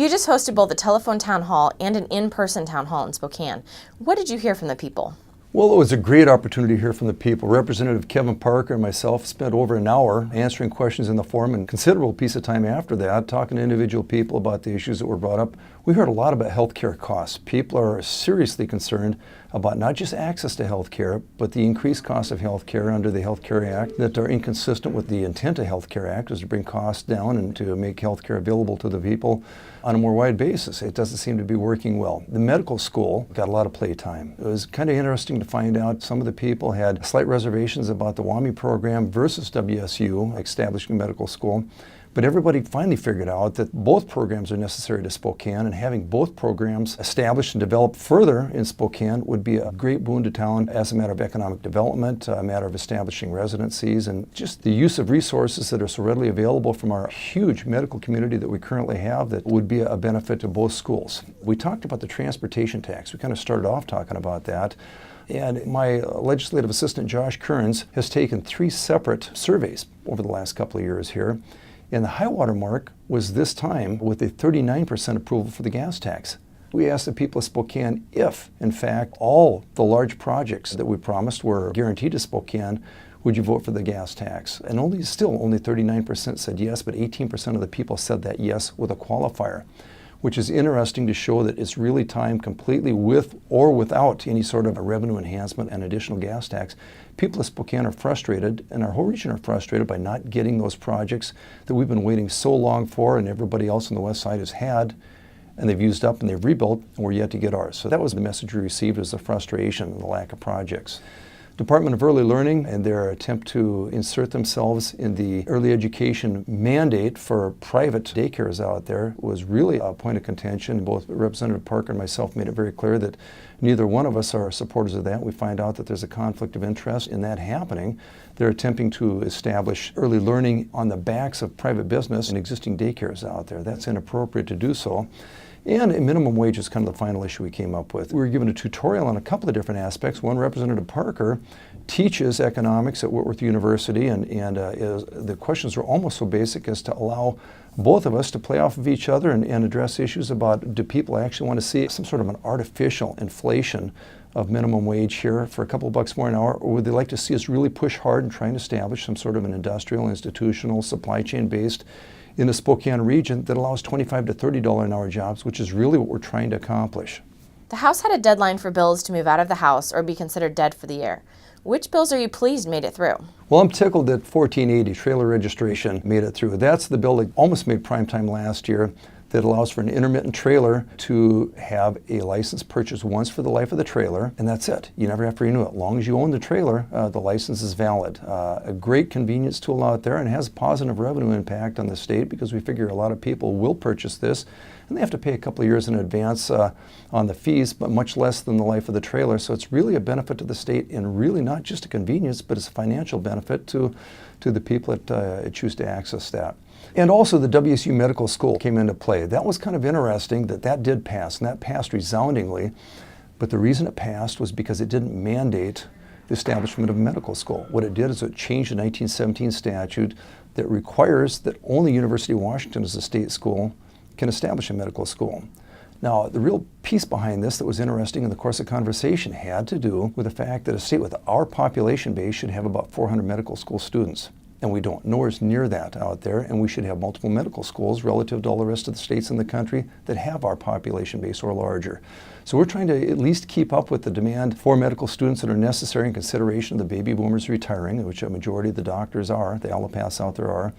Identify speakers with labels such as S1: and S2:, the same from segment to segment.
S1: You just hosted both a telephone town hall and an in-person town hall in Spokane. What did you hear from the people?
S2: Well, it was a great opportunity to hear from the people. Representative Kevin Parker and myself spent over an hour answering questions in the forum and a considerable piece of time after that talking to individual people about the issues that were brought up. We heard a lot about healthcare costs. People are seriously concerned about not just access to healthcare, but the increased cost of healthcare under the Health Care Act that are inconsistent with the intent of Health Care Act, is to bring costs down and to make healthcare available to the people on a more wide basis. It doesn't seem to be working well. The medical school got a lot of playtime. It was kind of interesting to find out some of the people had slight reservations about the WAMI program versus WSU, establishing medical school. But everybody finally figured out that both programs are necessary to Spokane, and having both programs established and developed further in Spokane would be a great boon to town as a matter of economic development, a matter of establishing residencies, and just the use of resources that are so readily available from our huge medical community that we currently have that would be a benefit to both schools. We talked about the transportation tax. We kind of started off talking about that. And my legislative assistant, Josh Kearns, has taken 3 separate surveys over the last couple of years here. And the high water mark was this time with a 39% approval for the gas tax. We asked the people of Spokane if, in fact, all the large projects that we promised were guaranteed to Spokane, would you vote for the gas tax? And only 39% said yes, but 18% of the people said that yes with a qualifier, which is interesting to show that it's really timed completely with or without any sort of a revenue enhancement and additional gas tax. People of Spokane are frustrated, and our whole region are frustrated by not getting those projects that we've been waiting so long for and everybody else on the west side has had, and they've used up and they've rebuilt, and we're yet to get ours. So that was the message we received, was the frustration and the lack of projects. Department of Early Learning and their attempt to insert themselves in the early education mandate for private daycares out there was really a point of contention. Both Representative Parker and myself made it very clear that neither one of us are supporters of that. We find out that there's a conflict of interest in that happening. They're attempting to establish early learning on the backs of private business and existing daycares out there. That's inappropriate to do so. And minimum wage is kind of the final issue we came up with. We were given a tutorial on a couple of different aspects. One, Representative Parker teaches economics at Whitworth University, and the questions were almost so basic as to allow both of us to play off of each other and address issues about, do people actually want to see some sort of an artificial inflation of minimum wage here for a couple of bucks more an hour, or would they like to see us really push hard and try and establish some sort of an industrial, institutional, supply chain based in the Spokane region that allows $25 to $30 an hour jobs, which is really what we're trying to accomplish.
S1: The House had a deadline for bills to move out of the House or be considered dead for the year. Which bills are you pleased made it through?
S2: Well, I'm tickled that 1480, trailer registration, made it through. That's the bill that almost made prime time last year, that allows for an intermittent trailer to have a license purchased once for the life of the trailer, and that's it. You never have to renew it. As long as you own the trailer, the license is valid. A great convenience tool out there, and has a positive revenue impact on the state, because we figure a lot of people will purchase this, and they have to pay a couple of years in advance on the fees, but much less than the life of the trailer. So it's really a benefit to the state, and really not just a convenience, but it's a financial benefit to the people that choose to access that. And also the WSU Medical School came into play. That was kind of interesting that did pass, and that passed resoundingly. But the reason it passed was because it didn't mandate the establishment of a medical school. What it did is it changed the 1917 statute that requires that only University of Washington as a state school can establish a medical school. Now, the real piece behind this that was interesting in the course of conversation had to do with the fact that a state with our population base should have about 400 medical school students. And we don't. Nowhere's near that out there, and we should have multiple medical schools relative to all the rest of the states in the country that have our population base or larger. So we're trying to at least keep up with the demand for medical students that are necessary in consideration of the baby boomers retiring, which a majority of the doctors are, the allopaths out there are,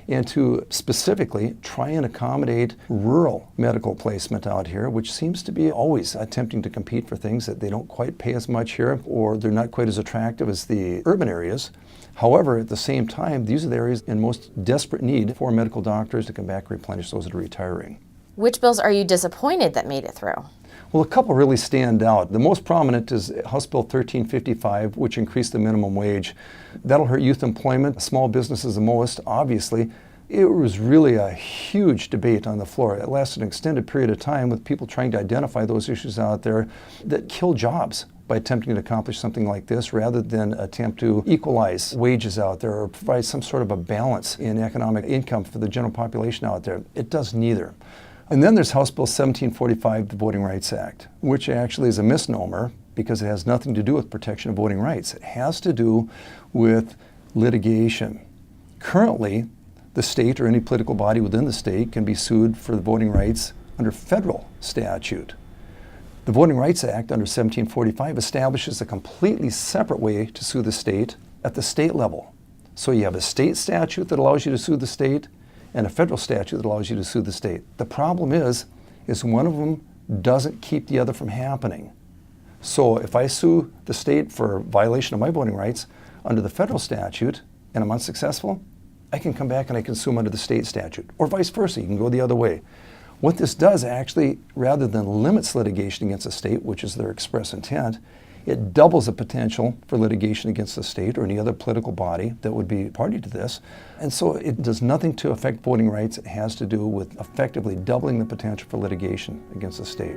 S2: and to specifically try and accommodate rural medical placement out here, which seems to be always attempting to compete for things that they don't quite pay as much here, or they're not quite as attractive as the urban areas. However, at the same time, these are the areas in most desperate need for medical doctors to come back and replenish those that are retiring.
S1: Which bills are you disappointed that made it through?
S2: Well, a couple really stand out. The most prominent is House Bill 1355, which increased the minimum wage. That'll hurt youth employment, small businesses the most, obviously. It was really a huge debate on the floor. It lasted an extended period of time with people trying to identify those issues out there that kill jobs by attempting to accomplish something like this, rather than attempt to equalize wages out there or provide some sort of a balance in economic income for the general population out there. It does neither. And then there's House Bill 1745, the Voting Rights Act, which actually is a misnomer because it has nothing to do with protection of voting rights. It has to do with litigation. Currently, the state or any political body within the state can be sued for the voting rights under federal statute. The Voting Rights Act under 1745 establishes a completely separate way to sue the state at the state level. So you have a state statute that allows you to sue the state and a federal statute that allows you to sue the state. The problem is one of them doesn't keep the other from happening. So if I sue the state for violation of my voting rights under the federal statute and I'm unsuccessful, I can come back and I can sue them under the state statute, or vice versa. You can go the other way. What this does actually, rather than limits litigation against a state, which is their express intent, it doubles the potential for litigation against the state or any other political body that would be party to this. And so it does nothing to affect voting rights. It has to do with effectively doubling the potential for litigation against the state.